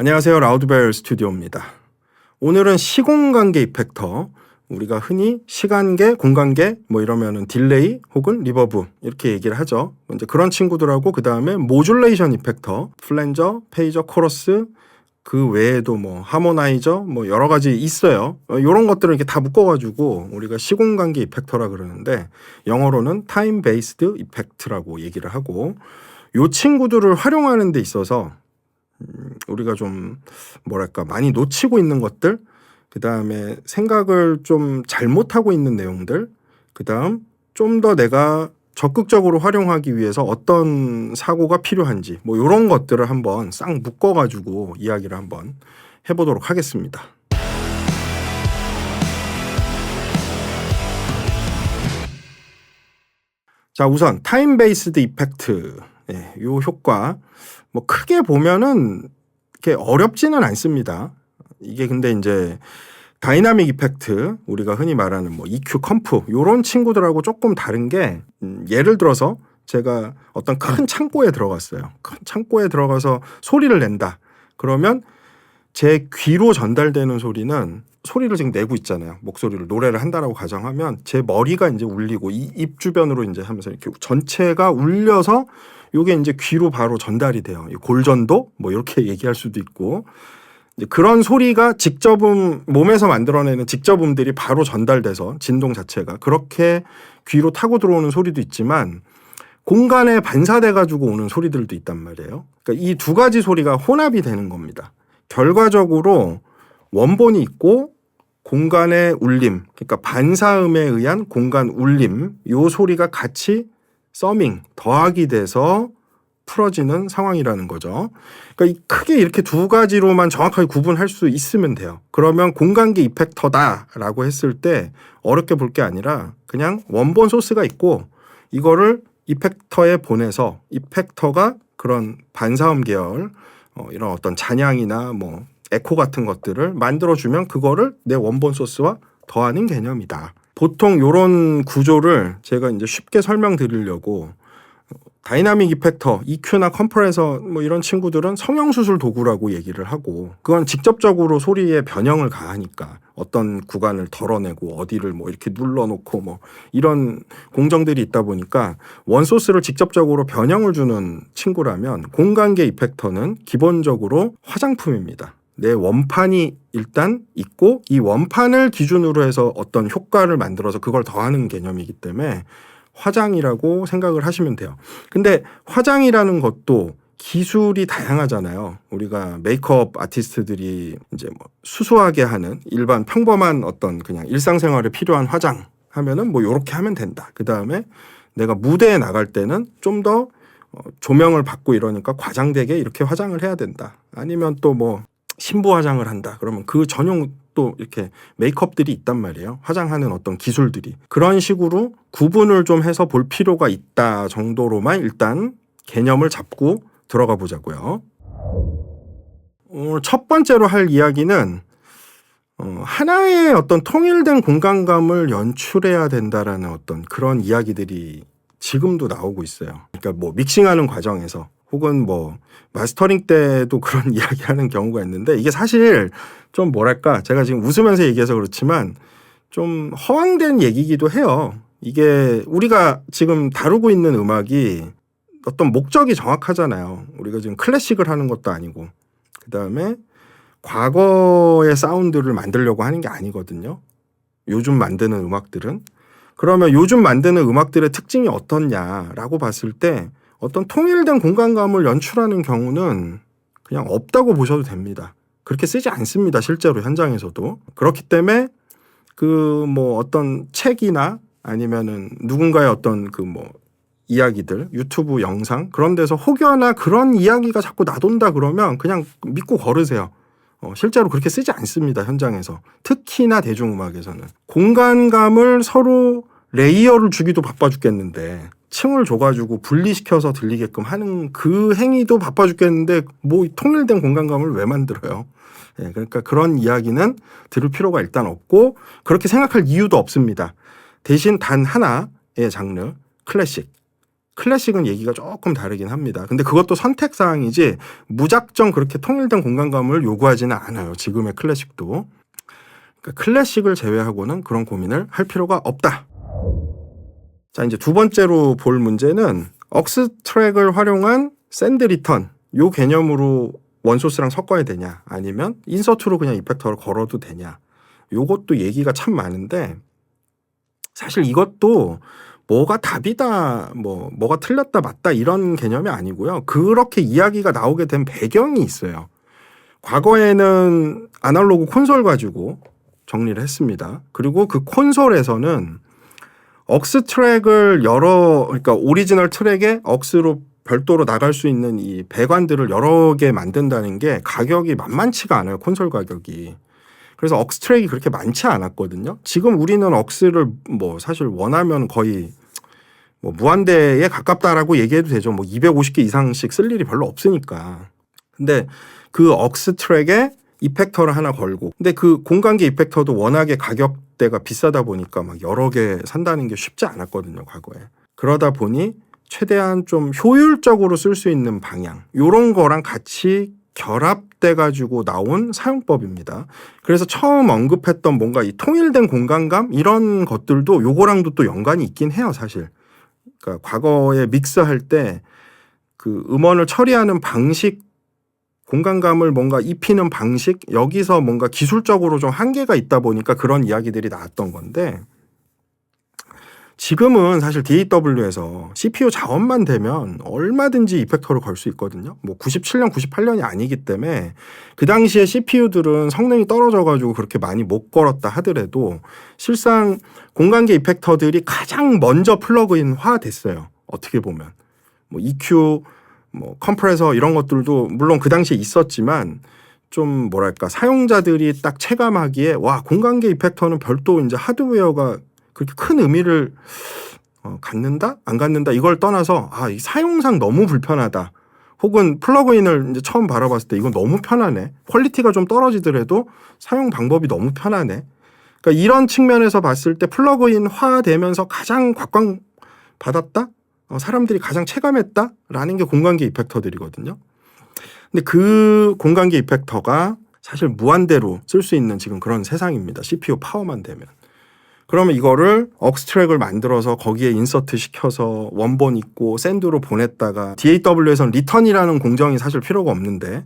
안녕하세요. 라우드벨 스튜디오입니다. 오늘은 시공간계 이펙터, 우리가 흔히 시간계, 공간계 뭐 이러면은 딜레이 혹은 리버브 이렇게 얘기를 하죠. 이제 그런 친구들하고 그 다음에 모듈레이션 이펙터, 플랜저, 페이저, 코러스, 그 외에도 뭐 하모나이저 뭐 여러 가지 있어요. 이런 것들을 이렇게 다 묶어가지고 우리가 시공간계 이펙터라 그러는데 영어로는 타임 베이스드 이펙트라고 얘기를 하고, 이 친구들을 활용하는 데 있어서 우리가 좀 뭐랄까 많이 놓치고 있는 것들, 그 다음에 생각을 좀 잘못하고 있는 내용들, 그 다음 좀 더 내가 적극적으로 활용하기 위해서 어떤 사고가 필요한지 뭐 이런 것들을 한번 싹 묶어가지고 이야기를 한번 해보도록 하겠습니다. 자, 우선 타임 베이스드 이펙트, 이 효과 뭐 크게 보면은 이렇게 어렵지는 않습니다. 이게 근데 이제 다이나믹 이펙트, 우리가 흔히 말하는 뭐 EQ, 컴프 요런 친구들하고 조금 다른 게, 예를 들어서 제가 어떤 큰 창고에 들어갔어요. 큰 창고에 들어가서 소리를 낸다. 그러면 제 귀로 전달되는 소리는, 소리를 지금 내고 있잖아요. 목소리를 노래를 한다라고 가정하면 제 머리가 이제 울리고 이 입 주변으로 이제 하면서 이렇게 전체가 울려서 요게 이제 귀로 바로 전달이 돼요. 골전도 뭐 이렇게 얘기할 수도 있고, 이제 그런 소리가 직접음, 몸에서 만들어내는 직접음들이 바로 전달돼서 진동 자체가 그렇게 귀로 타고 들어오는 소리도 있지만, 공간에 반사돼 가지고 오는 소리들도 있단 말이에요. 그러니까 이 두 가지 소리가 혼합이 되는 겁니다. 결과적으로 원본이 있고 공간의 울림, 그러니까 반사음에 의한 공간 울림, 요 소리가 같이 서밍, 더하기 돼서 풀어지는 상황이라는 거죠. 그러니까 크게 이렇게 두 가지로만 정확하게 구분할 수 있으면 돼요. 그러면 공간계 이펙터다라고 했을 때 어렵게 볼 게 아니라 그냥 원본 소스가 있고 이거를 이펙터에 보내서 이펙터가 그런 반사음 계열, 이런 어떤 잔향이나 뭐 에코 같은 것들을 만들어주면 그거를 내 원본 소스와 더하는 개념이다. 보통 이런 구조를 제가 이제 쉽게 설명드리려고 다이나믹 이펙터, EQ나 컴프레서 뭐 이런 친구들은 성형수술 도구라고 얘기를 하고, 그건 직접적으로 소리에 변형을 가하니까 어떤 구간을 덜어내고 어디를 뭐 이렇게 눌러놓고 뭐 이런 공정들이 있다 보니까 원소스를 직접적으로 변형을 주는 친구라면, 공간계 이펙터는 기본적으로 화장품입니다. 내 원판이 일단 있고 이 원판을 기준으로 해서 어떤 효과를 만들어서 그걸 더하는 개념이기 때문에 화장이라고 생각을 하시면 돼요. 근데 화장이라는 것도 기술이 다양하잖아요. 우리가 메이크업 아티스트들이 이제 뭐 수수하게 하는 일반 평범한 어떤 그냥 일상생활에 필요한 화장 하면은 뭐 요렇게 하면 된다. 그 다음에 내가 무대에 나갈 때는 좀 더 조명을 받고 이러니까 과장되게 이렇게 화장을 해야 된다. 아니면 또 뭐 신부 화장을 한다. 그러면 그 전용 또 이렇게 메이크업들이 있단 말이에요. 화장하는 어떤 기술들이. 그런 식으로 구분을 좀 해서 볼 필요가 있다 정도로만 일단 개념을 잡고 들어가 보자고요. 오늘 첫 번째로 할 이야기는 하나의 어떤 통일된 공간감을 연출해야 된다라는 어떤 그런 이야기들이 지금도 나오고 있어요. 그러니까 뭐 믹싱하는 과정에서 혹은 뭐 마스터링 때도 그런 이야기하는 경우가 있는데, 이게 사실 좀 뭐랄까, 제가 지금 웃으면서 얘기해서 그렇지만 좀 허황된 얘기이기도 해요. 이게 우리가 지금 다루고 있는 음악이 어떤 목적이 정확하잖아요. 우리가 지금 클래식을 하는 것도 아니고 그 다음에 과거의 사운드를 만들려고 하는 게 아니거든요. 요즘 만드는 음악들은. 그러면 요즘 만드는 음악들의 특징이 어떻냐라고 봤을 때 어떤 통일된 공간감을 연출하는 경우는 그냥 없다고 보셔도 됩니다. 그렇게 쓰지 않습니다. 실제로 현장에서도. 그렇기 때문에 그 뭐 어떤 책이나 아니면은 누군가의 어떤 그 뭐 이야기들, 유튜브 영상 그런 데서 혹여나 그런 이야기가 자꾸 나돈다 그러면 그냥 믿고 걸으세요. 실제로 그렇게 쓰지 않습니다. 현장에서. 특히나 대중음악에서는. 공간감을 서로 레이어를 주기도 바빠 죽겠는데, 층을 줘가지고 분리시켜서 들리게끔 하는 그 행위도 바빠 죽겠는데 뭐 통일된 공간감을 왜 만들어요? 예, 그러니까 그런 이야기는 들을 필요가 일단 없고 그렇게 생각할 이유도 없습니다. 대신 단 하나의 장르, 클래식. 클래식은 얘기가 조금 다르긴 합니다. 근데 그것도 선택사항이지 무작정 그렇게 통일된 공간감을 요구하지는 않아요. 지금의 클래식도. 그러니까 클래식을 제외하고는 그런 고민을 할 필요가 없다. 자, 이제 두 번째로 볼 문제는 억스 트랙을 활용한 샌드 리턴 요 개념으로 원소스랑 섞어야 되냐 아니면 인서트로 그냥 이펙터를 걸어도 되냐. 요것도 얘기가 참 많은데 사실 이것도 뭐가 답이다, 뭐가 틀렸다 맞다 이런 개념이 아니고요. 그렇게 이야기가 나오게 된 배경이 있어요. 과거에는 아날로그 콘솔 가지고 정리를 했습니다. 그리고 그 콘솔에서는 억스 트랙을 그러니까 오리지널 트랙에 억스로 별도로 나갈 수 있는 이 배관들을 여러 개 만든다는 게 가격이 만만치가 않아요. 콘솔 가격이. 그래서 억스 트랙이 그렇게 많지 않았거든요. 지금 우리는 억스를 사실 원하면 거의 무한대에 가깝다라고 얘기해도 되죠. 250개 이상씩 쓸 일이 별로 없으니까. 근데 그 억스 트랙에 이펙터를 하나 걸고 근데 그 공간계 이펙터도 워낙에 가격대가 비싸다 보니까 막 여러 개 산다는 게 쉽지 않았거든요. 과거에. 그러다 보니 최대한 좀 효율적으로 쓸 수 있는 방향 요런 거랑 같이 결합돼 가지고 나온 사용법입니다. 그래서 처음 언급했던 뭔가 이 통일된 공간감 이런 것들도 요거랑도 또 연관이 있긴 해요. 사실. 그러니까 과거에 믹스할 때 그 음원을 처리하는 방식 공간감을 뭔가 입히는 방식 여기서 뭔가 기술적으로 좀 한계가 있다 보니까 그런 이야기들이 나왔던 건데 지금은 사실 DAW에서 CPU 자원만 되면 얼마든지 이펙터를 걸 수 있거든요. 97년, 98년이 아니기 때문에 그 당시에 CPU들은 성능이 떨어져가지고 그렇게 많이 못 걸었다 하더라도 실상 공간계 이펙터들이 가장 먼저 플러그인화 됐어요. 어떻게 보면. EQ, 컴프레서 이런 것들도 물론 그 당시에 있었지만 좀 사용자들이 딱 체감하기에 와, 공간계 이펙터는 별도 이제 하드웨어가 그렇게 큰 의미를 갖는다? 안 갖는다? 이걸 떠나서 이 사용상 너무 불편하다. 혹은 플러그인을 이제 처음 바라봤을 때 이건 너무 편하네. 퀄리티가 좀 떨어지더라도 사용 방법이 너무 편하네. 그러니까 이런 측면에서 봤을 때 플러그인화 되면서 가장 각광받았다? 사람들이 가장 체감했다라는 게 공간계 이펙터들이거든요. 근데 그 공간계 이펙터가 사실 무한대로 쓸 수 있는 지금 그런 세상입니다. CPU 파워만 되면. 그러면 이거를 억스 트랙을 만들어서 거기에 인서트 시켜서 원본 있고 샌드로 보냈다가 DAW에서는 리턴이라는 공정이 사실 필요가 없는데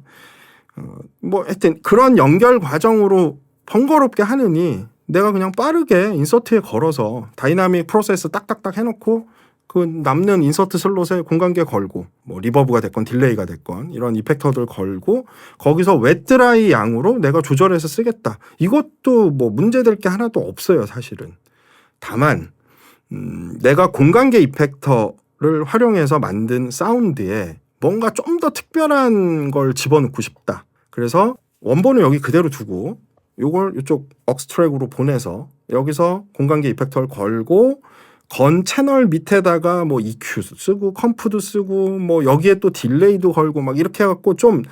하여튼 그런 연결 과정으로 번거롭게 하느니 내가 그냥 빠르게 인서트에 걸어서 다이나믹 프로세스 딱딱딱 해놓고 그 남는 인서트 슬롯에 공간계 걸고 리버브가 됐건 딜레이가 됐건 이런 이펙터들 걸고 거기서 웨트드라이 양으로 내가 조절해서 쓰겠다. 이것도 문제될 게 하나도 없어요. 사실은. 다만 내가 공간계 이펙터를 활용해서 만든 사운드에 뭔가 좀 더 특별한 걸 집어넣고 싶다. 그래서 원본을 여기 그대로 두고 요걸 이쪽 억스 트랙으로 보내서 여기서 공간계 이펙터를 걸고 건 채널 밑에다가 EQ 쓰고 컴프도 쓰고 여기에 또 딜레이도 걸고 막 이렇게 해갖고 좀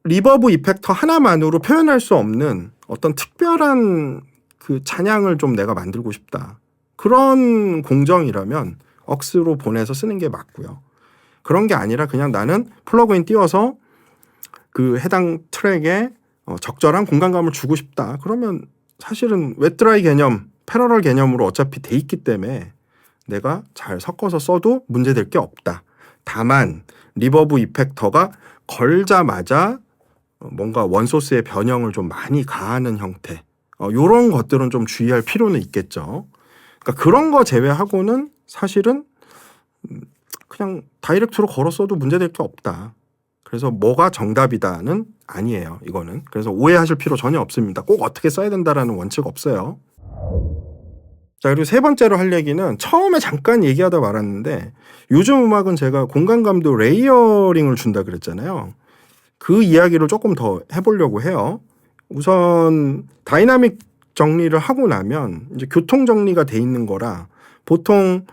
리버브 이펙터 하나만으로 표현할 수 없는 어떤 특별한 그 찬양을 좀 내가 만들고 싶다. 그런 공정이라면 억스로 보내서 쓰는 게 맞고요. 그런 게 아니라 그냥 나는 플러그인 띄워서 그 해당 트랙에 적절한 공간감을 주고 싶다. 그러면 사실은 웨트드라이 개념 패러럴 개념으로 어차피 돼 있기 때문에 내가 잘 섞어서 써도 문제될 게 없다. 다만 리버브 이펙터가 걸자마자 뭔가 원소스의 변형을 좀 많이 가하는 형태 이런 것들은 좀 주의할 필요는 있겠죠. 그러니까 그런 거 제외하고는 사실은 그냥 다이렉트로 걸어 써도 문제될 게 없다. 그래서 뭐가 정답이다는 아니에요. 이거는. 그래서 오해하실 필요 전혀 없습니다. 꼭 어떻게 써야 된다라는 원칙 없어요. 자, 그리고 세 번째로 할 얘기는 처음에 잠깐 얘기하다 말았는데 요즘 음악은 제가 공간감도 레이어링을 준다 그랬잖아요. 그 이야기를 조금 더 해보려고 해요. 우선 다이나믹 정리를 하고 나면 이제 교통 정리가 돼 있는 거라 보통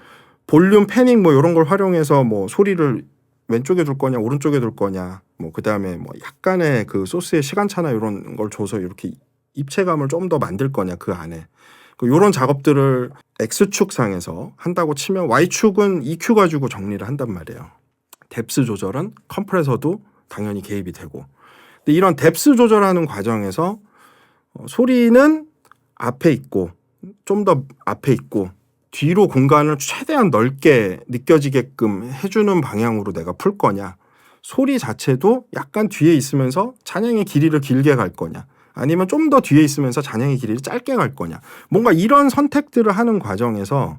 볼륨 패닝 이런 걸 활용해서 소리를 왼쪽에 둘 거냐 오른쪽에 둘 거냐 그다음에 약간의 그 소스의 시간차나 이런 걸 줘서 이렇게 입체감을 좀 더 만들 거냐 그 안에 이런 작업들을 X축상에서 한다고 치면 Y축은 EQ 가지고 정리를 한단 말이에요. 뎁스 조절은 컴프레서도 당연히 개입이 되고. 근데 이런 뎁스 조절하는 과정에서 소리는 앞에 있고 좀 더 앞에 있고 뒤로 공간을 최대한 넓게 느껴지게끔 해주는 방향으로 내가 풀 거냐, 소리 자체도 약간 뒤에 있으면서 잔향의 길이를 길게 갈 거냐, 아니면 좀 더 뒤에 있으면서 잔향의 길이를 짧게 갈 거냐, 뭔가 이런 선택들을 하는 과정에서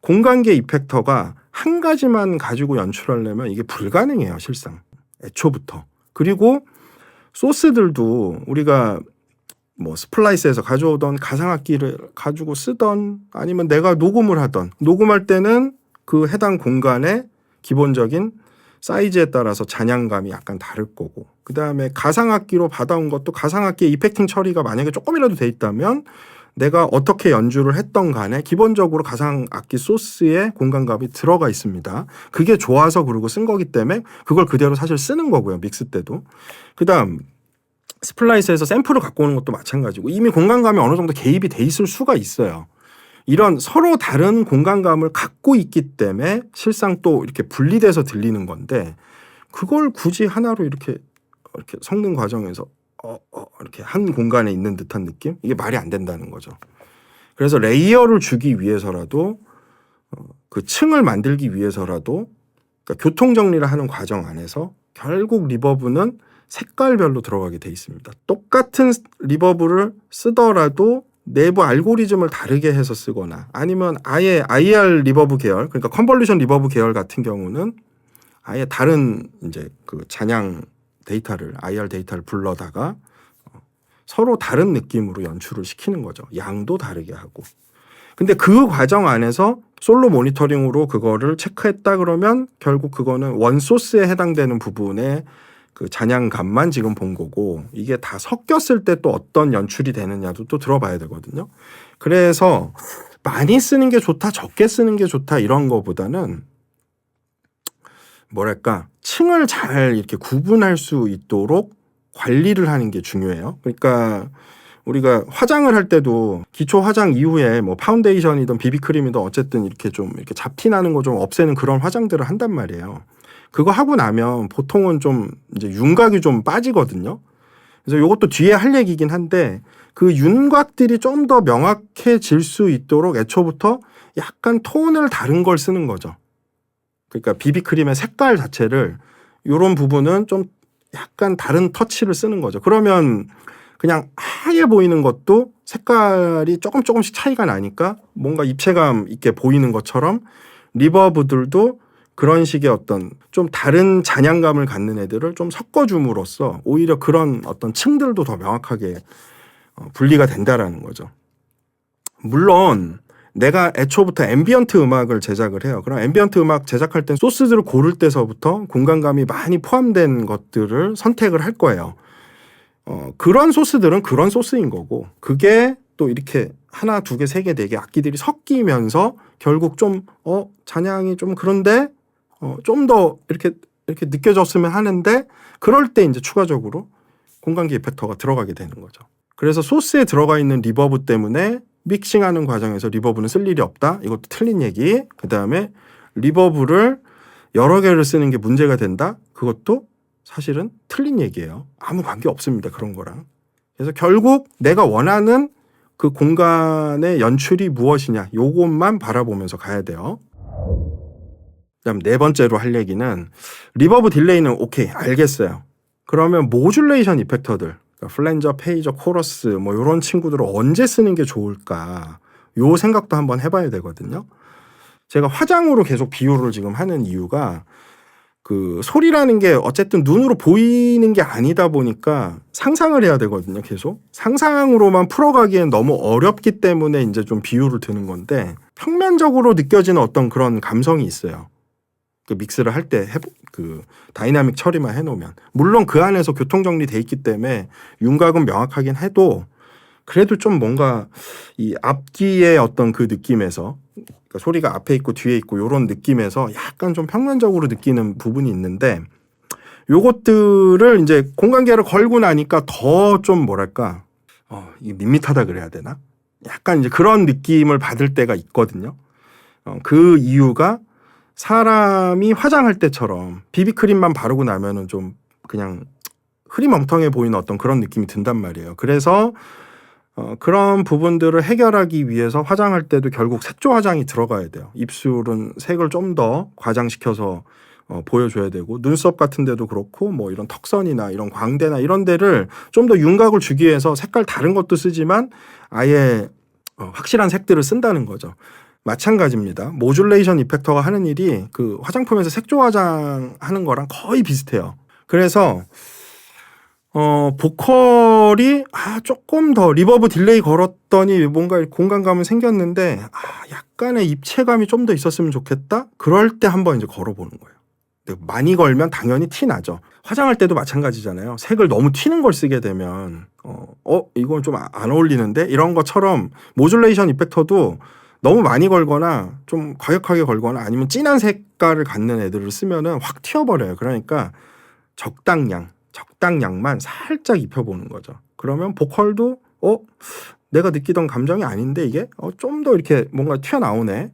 공간계 이펙터가 한 가지만 가지고 연출하려면 이게 불가능해요, 실상 애초부터. 그리고 소스들도 우리가 뭐 스플라이스에서 가져오던 가상악기를 가지고 쓰던 아니면 내가 녹음을 하던, 녹음할 때는 그 해당 공간의 기본적인 사이즈에 따라서 잔향감이 약간 다를 거고, 그 다음에 가상악기로 받아온 것도 가상악기의 이펙팅 처리가 만약에 조금이라도 돼 있다면 내가 어떻게 연주를 했던 간에 기본적으로 가상악기 소스에 공간감이 들어가 있습니다. 그게 좋아서 그러고 쓴 거기 때문에 그걸 그대로 사실 쓰는 거고요, 믹스 때도. 그 다음 스플라이스에서 샘플을 갖고 오는 것도 마찬가지고 이미 공간감이 어느 정도 개입이 돼 있을 수가 있어요. 이런 서로 다른 공간감을 갖고 있기 때문에 실상 또 이렇게 분리돼서 들리는 건데, 그걸 굳이 하나로 이렇게 섞는 과정에서 이렇게 한 공간에 있는 듯한 느낌? 이게 말이 안 된다는 거죠. 그래서 레이어를 주기 위해서라도 그 층을 만들기 위해서라도 그러니까 교통 정리를 하는 과정 안에서 결국 리버브는 색깔별로 들어가게 돼 있습니다. 똑같은 리버브를 쓰더라도 내부 알고리즘을 다르게 해서 쓰거나 아니면 아예 IR 리버브 계열, 그러니까 컨볼루션 리버브 계열 같은 경우는 아예 다른 이제 그 잔향 데이터를, IR 데이터를 불러다가 서로 다른 느낌으로 연출을 시키는 거죠. 양도 다르게 하고. 근데 그 과정 안에서 솔로 모니터링으로 그거를 체크했다 그러면 결국 그거는 원 소스에 해당되는 부분에 그 잔향감만 지금 본 거고, 이게 다 섞였을 때 또 어떤 연출이 되느냐도 또 들어봐야 되거든요. 그래서 많이 쓰는 게 좋다, 적게 쓰는 게 좋다 이런 거보다는 뭐랄까 층을 잘 이렇게 구분할 수 있도록 관리를 하는 게 중요해요. 그러니까 우리가 화장을 할 때도 기초 화장 이후에 뭐 파운데이션이든 비비크림이든 어쨌든 이렇게 좀 이렇게 잡티 나는 거 좀 없애는 그런 화장들을 한단 말이에요. 그거 하고 나면 보통은 좀 이제 윤곽이 좀 빠지거든요. 그래서 이것도 뒤에 할 얘기긴 한데 그 윤곽들이 좀 더 명확해질 수 있도록 애초부터 약간 톤을 다른 걸 쓰는 거죠. 그러니까 비비크림의 색깔 자체를 이런 부분은 좀 약간 다른 터치를 쓰는 거죠. 그러면 그냥 하얘 보이는 것도 색깔이 조금씩 차이가 나니까 뭔가 입체감 있게 보이는 것처럼 리버브들도 그런 식의 어떤 좀 다른 잔향감을 갖는 애들을 좀 섞어줌으로써 오히려 그런 어떤 층들도 더 명확하게 분리가 된다라는 거죠. 물론 내가 애초부터 앰비언트 음악을 제작을 해요. 그럼 앰비언트 음악 제작할 땐 소스들을 고를 때서부터 공간감이 많이 포함된 것들을 선택을 할 거예요. 그런 소스들은 그런 소스인 거고, 그게 또 이렇게 하나, 두 개, 세 개, 네 개 악기들이 섞이면서 결국 좀 잔향이 좀 그런데 좀 더 이렇게 느껴졌으면 하는데, 그럴 때 이제 추가적으로 공간계 이펙터가 들어가게 되는 거죠. 그래서 소스에 들어가 있는 리버브 때문에 믹싱하는 과정에서 리버브는 쓸 일이 없다. 이것도 틀린 얘기. 그 다음에 리버브를 여러 개를 쓰는 게 문제가 된다. 그것도 사실은 틀린 얘기예요. 아무 관계 없습니다, 그런 거랑. 그래서 결국 내가 원하는 그 공간의 연출이 무엇이냐, 요것만 바라보면서 가야 돼요. 그다음 네 번째로 할 얘기는 리버브 딜레이는 오케이, 알겠어요. 그러면 모듈레이션 이펙터들, 그러니까 플랜저, 페이저, 코러스 뭐 이런 친구들을 언제 쓰는 게 좋을까, 요 생각도 한번 해봐야 되거든요. 제가 화장으로 계속 비유를 지금 하는 이유가 그 소리라는 게 어쨌든 눈으로 보이는 게 아니다 보니까 상상을 해야 되거든요. 계속 상상으로만 풀어가기엔 너무 어렵기 때문에 이제 좀 비유를 드는 건데, 평면적으로 느껴지는 어떤 그런 감성이 있어요. 그 믹스를 할 때 그 다이나믹 처리만 해놓으면, 물론 그 안에서 교통 정리돼 있기 때문에 윤곽은 명확하긴 해도 그래도 좀 뭔가 이 앞뒤의 어떤 그 느낌에서, 그러니까 소리가 앞에 있고 뒤에 있고 이런 느낌에서 약간 좀 평면적으로 느끼는 부분이 있는데, 요것들을 이제 공간계를 걸고 나니까 더 좀 뭐랄까 이게 밋밋하다 그래야 되나? 약간 이제 그런 느낌을 받을 때가 있거든요. 그 이유가 사람이 화장할 때처럼 비비크림만 바르고 나면은 좀 그냥 흐리멍텅해 보이는 어떤 그런 느낌이 든단 말이에요. 그래서 그런 부분들을 해결하기 위해서 화장할 때도 결국 색조 화장이 들어가야 돼요. 입술은 색을 좀 더 과장시켜서 보여줘야 되고, 눈썹 같은 데도 그렇고, 뭐 이런 턱선이나 이런 광대나 이런 데를 좀 더 윤곽을 주기 위해서 색깔 다른 것도 쓰지만 아예 확실한 색들을 쓴다는 거죠. 마찬가지입니다. 모듈레이션 이펙터가 하는 일이 그 화장품에서 색조 화장하는 거랑 거의 비슷해요. 그래서 보컬이 조금 더 리버브 딜레이 걸었더니 뭔가 공간감은 생겼는데 약간의 입체감이 좀 더 있었으면 좋겠다. 그럴 때 한번 이제 걸어보는 거예요. 많이 걸면 당연히 티 나죠. 화장할 때도 마찬가지잖아요. 색을 너무 튀는 걸 쓰게 되면 이건 좀 안 어울리는데 이런 것처럼 모듈레이션 이펙터도 너무 많이 걸거나 좀 과격하게 걸거나 아니면 진한 색깔을 갖는 애들을 쓰면은 확 튀어버려요. 그러니까 적당량만 살짝 입혀보는 거죠. 그러면 보컬도 내가 느끼던 감정이 아닌데 이게 좀 더 이렇게 뭔가 튀어나오네.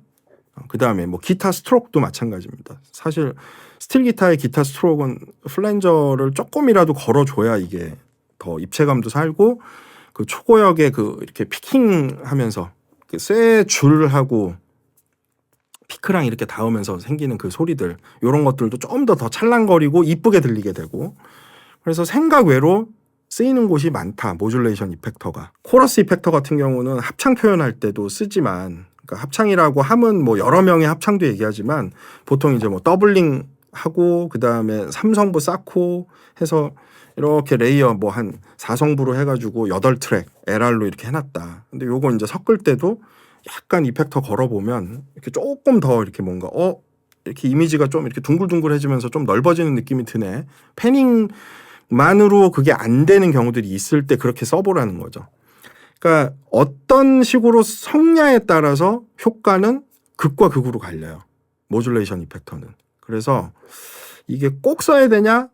그 다음에 뭐 기타 스트로크도 마찬가지입니다. 사실 스틸 기타의 기타 스트로크는 플랜저를 조금이라도 걸어줘야 이게 더 입체감도 살고 그 초고역에 그 이렇게 피킹하면서 쇠 줄하고 피크랑 이렇게 닿으면서 생기는 그 소리들, 이런 것들도 좀 더 찰랑거리고 이쁘게 들리게 되고, 그래서 생각 외로 쓰이는 곳이 많다. 모듈레이션 이펙터가. 코러스 이펙터 같은 경우는 합창 표현할 때도 쓰지만, 그러니까 합창이라고 함은 뭐 여러 명의 합창도 얘기하지만 보통 이제 뭐 더블링 하고 그 다음에 3성부 쌓고 해서 이렇게 레이어 뭐 한 4성부로 해가지고 8트랙 LR로 이렇게 해놨다. 근데 요거 이제 섞을 때도 약간 이펙터 걸어보면 이렇게 조금 더 이렇게 뭔가 이렇게 이미지가 좀 이렇게 둥글둥글해지면서 좀 넓어지는 느낌이 드네. 패닝만으로 그게 안 되는 경우들이 있을 때 그렇게 써보라는 거죠. 그러니까 어떤 식으로 섞냐에 따라서 효과는 극과 극으로 갈려요. 모듈레이션 이펙터는. 그래서 이게 꼭 써야 되냐?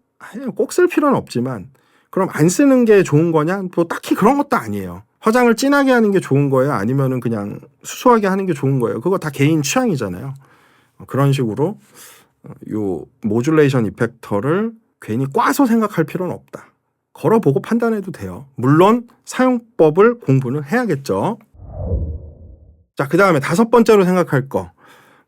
꼭 쓸 필요는 없지만 그럼 안 쓰는 게 좋은 거냐? 뭐 딱히 그런 것도 아니에요. 화장을 진하게 하는 게 좋은 거예요? 아니면은 그냥 수수하게 하는 게 좋은 거예요? 그거 다 개인 취향이잖아요. 그런 식으로 요 모듈레이션 이펙터를 괜히 꽈서 생각할 필요는 없다. 걸어보고 판단해도 돼요. 물론 사용법을 공부는 해야겠죠. 자, 그 다음에 5번째로 생각할 거.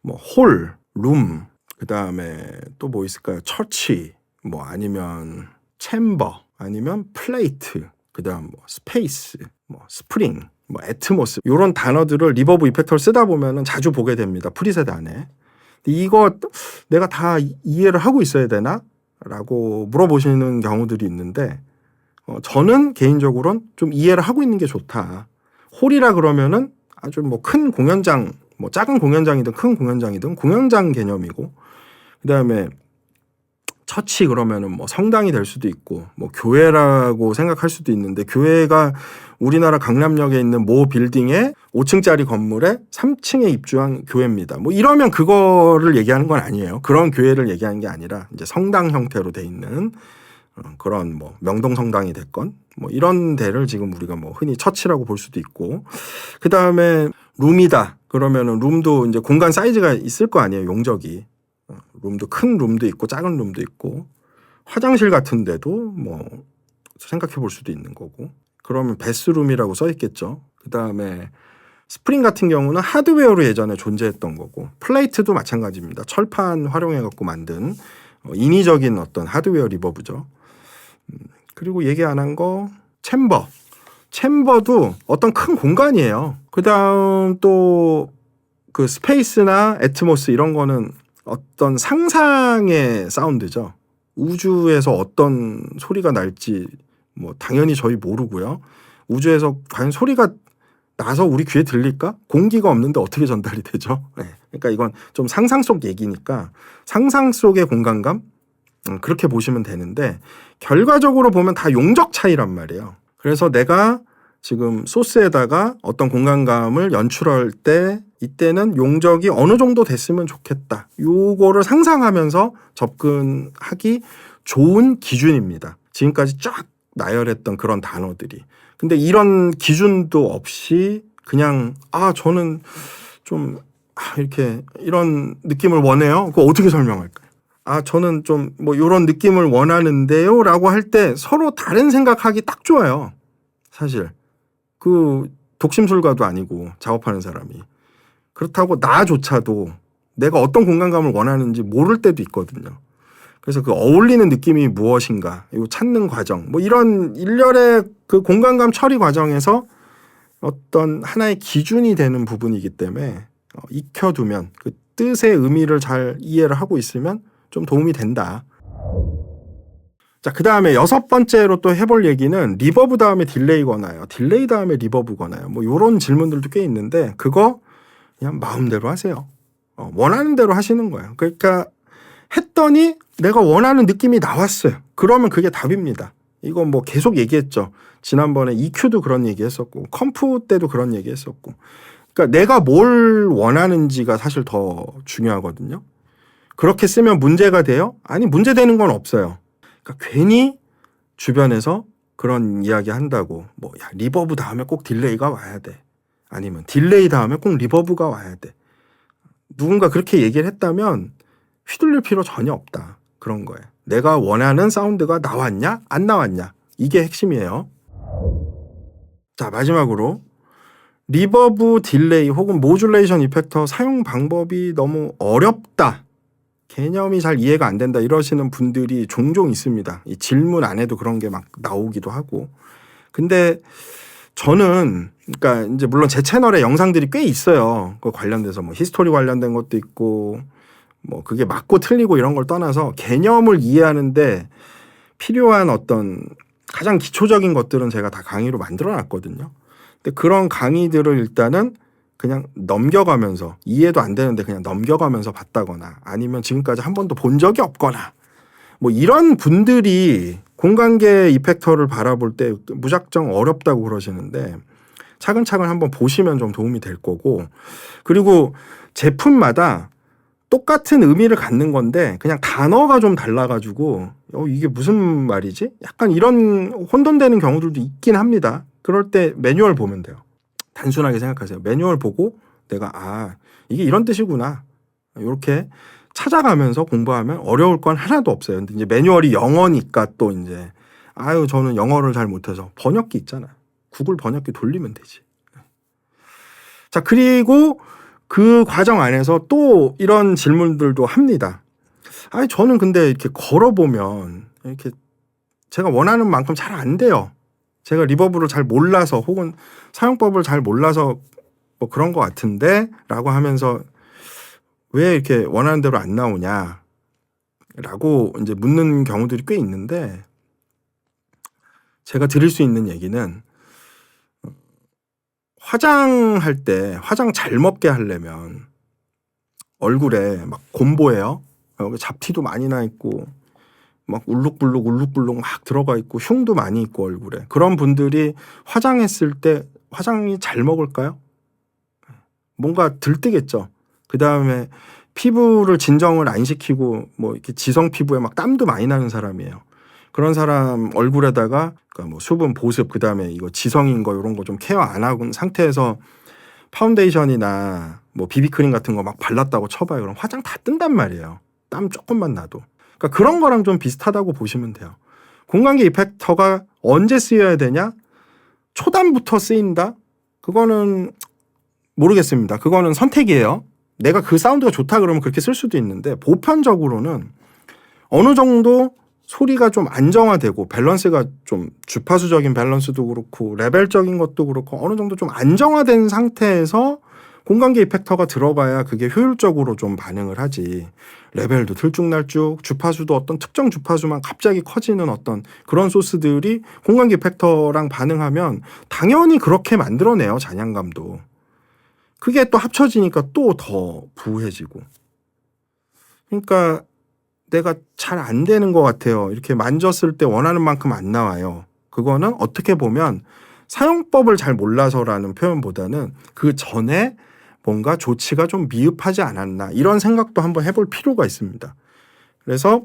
뭐 홀, 룸, 그 다음에 또 뭐 있을까요? 처치, 뭐 아니면 챔버, 아니면 플레이트, 그 다음 뭐 스페이스, 뭐 스프링, 뭐 애트모스, 이런 단어들을 리버브 이펙터를 쓰다 보면은 자주 보게 됩니다. 프리셋 안에. 이거 내가 다 이해를 하고 있어야 되나? 라고 물어보시는 경우들이 있는데 저는 개인적으로는 좀 이해를 하고 있는 게 좋다. 홀이라 그러면은 아주 뭐 큰 공연장, 뭐 작은 공연장이든 큰 공연장이든 공연장 개념이고, 그 다음에 처치 그러면은 뭐 성당이 될 수도 있고, 뭐 교회라고 생각할 수도 있는데, 교회가 우리나라 강남역에 있는 모 빌딩에 5층짜리 건물에 3층에 입주한 교회입니다. 뭐 이러면 그거를 얘기하는 건 아니에요. 그런 교회를 얘기하는 게 아니라 이제 성당 형태로 돼 있는 그런 뭐 명동 성당이 됐건 뭐 이런 데를 지금 우리가 뭐 흔히 처치라고 볼 수도 있고, 그 다음에 룸이다 그러면은 룸도 이제 공간 사이즈가 있을 거 아니에요. 용적이. 룸도 큰 룸도 있고 작은 룸도 있고, 화장실 같은 데도 뭐 생각해 볼 수도 있는 거고, 그러면 베스룸이라고 써 있겠죠. 그 다음에 스프링 같은 경우는 하드웨어로 예전에 존재했던 거고, 플레이트도 마찬가지입니다. 철판 활용해 갖고 만든 인위적인 어떤 하드웨어 리버브죠. 그리고 얘기 안 한 거 챔버도 어떤 큰 공간이에요. 그 다음 또 그 스페이스나 애트모스 이런 거는 어떤 상상의 사운드죠. 우주에서 어떤 소리가 날지 뭐 당연히 저희 모르고요. 우주에서 과연 소리가 나서 우리 귀에 들릴까? 공기가 없는데 어떻게 전달이 되죠? 네. 그러니까 이건 좀 상상 속 얘기니까 상상 속의 공간감 그렇게 보시면 되는데, 결과적으로 보면 다 용적 차이란 말이에요. 그래서 내가 지금 소스에다가 어떤 공간감을 연출할 때 이때는 용적이 어느 정도 됐으면 좋겠다. 요거를 상상하면서 접근하기 좋은 기준입니다. 지금까지 쫙 나열했던 그런 단어들이. 근데 이런 기준도 없이 그냥 저는 좀 이렇게 이런 느낌을 원해요. 그거 어떻게 설명할까요? 저는 좀 뭐 이런 느낌을 원하는데요 라고 할 때 서로 다른 생각하기 딱 좋아요. 사실 그 독심술가도 아니고 작업하는 사람이. 그렇다고 나조차도 내가 어떤 공간감을 원하는지 모를 때도 있거든요. 그래서 그 어울리는 느낌이 무엇인가, 이거 찾는 과정, 뭐 이런 일련의 그 공간감 처리 과정에서 어떤 하나의 기준이 되는 부분이기 때문에 익혀두면 그 뜻의 의미를 잘 이해를 하고 있으면 좀 도움이 된다. 자, 그 다음에 6번째로 또 해볼 얘기는 리버브 다음에 딜레이 거나요? 딜레이 다음에 리버브 거나요? 뭐 요런 질문들도 꽤 있는데 그거 그냥 마음대로 하세요. 원하는 대로 하시는 거예요. 그러니까 했더니 내가 원하는 느낌이 나왔어요. 그러면 그게 답입니다. 이거 뭐 계속 얘기했죠. 지난번에 EQ도 그런 얘기 했었고 컴프 때도 그런 얘기 했었고. 그러니까 내가 뭘 원하는지가 사실 더 중요하거든요. 그렇게 쓰면 문제가 돼요? 아니, 문제되는 건 없어요. 그러니까 괜히 주변에서 그런 이야기 한다고 뭐 야, 리버브 다음에 꼭 딜레이가 와야 돼. 아니면 딜레이 다음에 꼭 리버브가 와야 돼. 누군가 그렇게 얘기를 했다면 휘둘릴 필요 전혀 없다. 그런 거예요. 내가 원하는 사운드가 나왔냐 안 나왔냐 이게 핵심이에요. 자, 마지막으로 리버브, 딜레이 혹은 모듈레이션 이펙터 사용 방법이 너무 어렵다. 개념이 잘 이해가 안 된다 이러시는 분들이 종종 있습니다. 이 질문 안에도 그런 게 막 나오기도 하고. 근데 저는 그러니까 이제 물론 제 채널에 영상들이 꽤 있어요. 그 관련돼서 뭐 히스토리 관련된 것도 있고 뭐 그게 맞고 틀리고 이런 걸 떠나서 개념을 이해하는데 필요한 어떤 가장 기초적인 것들은 제가 다 강의로 만들어 놨거든요. 근데 그런 강의들을 일단은 그냥 넘겨가면서 이해도 안 되는데 그냥 넘겨가면서 봤다거나 아니면 지금까지 한 번도 본 적이 없거나 뭐 이런 분들이 공간계 이펙터를 바라볼 때 무작정 어렵다고 그러시는데 차근차근 한번 보시면 좀 도움이 될 거고, 그리고 제품마다 똑같은 의미를 갖는 건데 그냥 단어가 좀 달라가지고 이게 무슨 말이지? 약간 이런 혼돈되는 경우들도 있긴 합니다. 그럴 때 매뉴얼 보면 돼요. 단순하게 생각하세요. 매뉴얼 보고 내가 이게 이런 뜻이구나 이렇게 찾아가면서 공부하면 어려울 건 하나도 없어요. 근데 이제 매뉴얼이 영어니까 또 이제 저는 영어를 잘 못해서 번역기 있잖아. 구글 번역기 돌리면 되지. 자, 그리고 그 과정 안에서 또 이런 질문들도 합니다. 저는 근데 이렇게 걸어보면 이렇게 제가 원하는 만큼 잘 안 돼요. 제가 리버브를 잘 몰라서 혹은 사용법을 잘 몰라서 뭐 그런 것 같은데 라고 하면서 왜 이렇게 원하는 대로 안 나오냐 라고 이제 묻는 경우들이 꽤 있는데 제가 드릴 수 있는 얘기는 화장할 때 화장 잘 먹게 하려면 얼굴에 막 곰보예요. 여기 잡티도 많이 나 있고 막 울룩불룩 막 들어가 있고 흉도 많이 있고 얼굴에. 그런 분들이 화장했을 때 화장이 잘 먹을까요? 뭔가 들뜨겠죠. 그 다음에 피부를 진정을 안 시키고 뭐 이렇게 지성 피부에 막 땀도 많이 나는 사람이에요. 그런 사람 얼굴에다가 그러니까 뭐 수분 보습 그 다음에 이거 지성인 거 이런 거 좀 케어 안 하고 상태에서 파운데이션이나 뭐 비비크림 같은 거 막 발랐다고 쳐봐요. 그럼 화장 다 뜬단 말이에요. 땀 조금만 나도. 그러니까 그런 거랑 좀 비슷하다고 보시면 돼요. 공간계 이펙터가 언제 쓰여야 되냐? 초단부터 쓰인다? 그거는 모르겠습니다. 그거는 선택이에요. 내가 그 사운드가 좋다 그러면 그렇게 쓸 수도 있는데 보편적으로는 어느 정도 소리가 좀 안정화되고 밸런스가 좀 주파수적인 밸런스도 그렇고 레벨적인 것도 그렇고 어느 정도 좀 안정화된 상태에서 공간계 이펙터가 들어가야 그게 효율적으로 좀 반응을 하지. 레벨도 들쭉날쭉 주파수도 어떤 특정 주파수만 갑자기 커지는 어떤 그런 소스들이 공간계 이펙터랑 반응하면 당연히 그렇게 만들어내요. 잔향감도. 그게 또 합쳐지니까 또 더 부해지고. 그러니까 내가 잘 안 되는 것 같아요. 이렇게 만졌을 때 원하는 만큼 안 나와요. 그거는 어떻게 보면 사용법을 잘 몰라서라는 표현보다는 그 전에 뭔가 조치가 좀 미흡하지 않았나 이런 생각도 한번 해볼 필요가 있습니다. 그래서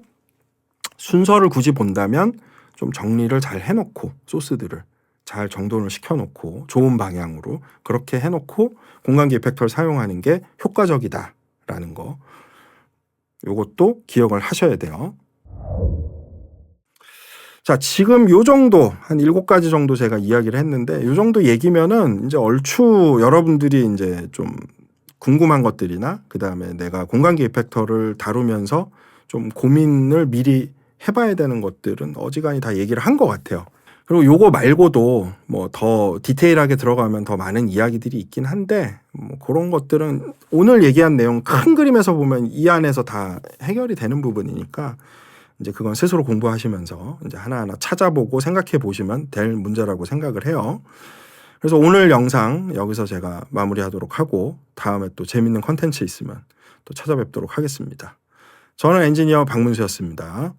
순서를 굳이 본다면 좀 정리를 잘 해놓고 소스들을 잘 정돈을 시켜놓고 좋은 방향으로 그렇게 해놓고 공간기 이펙터를 사용하는 게 효과적이다라는 거, 요것도 기억을 하셔야 돼요. 자, 지금 요 정도 한 7가지 정도 제가 이야기를 했는데 요 정도 얘기면은 이제 얼추 여러분들이 이제 좀 궁금한 것들이나 그다음에 내가 공간기 이펙터를 다루면서 좀 고민을 미리 해봐야 되는 것들은 어지간히 다 얘기를 한 것 같아요. 그리고 요거 말고도 뭐 더 디테일하게 들어가면 더 많은 이야기들이 있긴 한데 뭐 그런 것들은 오늘 얘기한 내용 큰 그림에서 보면 이 안에서 다 해결이 되는 부분이니까 이제 그건 스스로 공부하시면서 이제 하나하나 찾아보고 생각해 보시면 될 문제라고 생각을 해요. 그래서 오늘 영상 여기서 제가 마무리하도록 하고 다음에 또 재밌는 컨텐츠 있으면 또 찾아뵙도록 하겠습니다. 저는 엔지니어 박문수였습니다.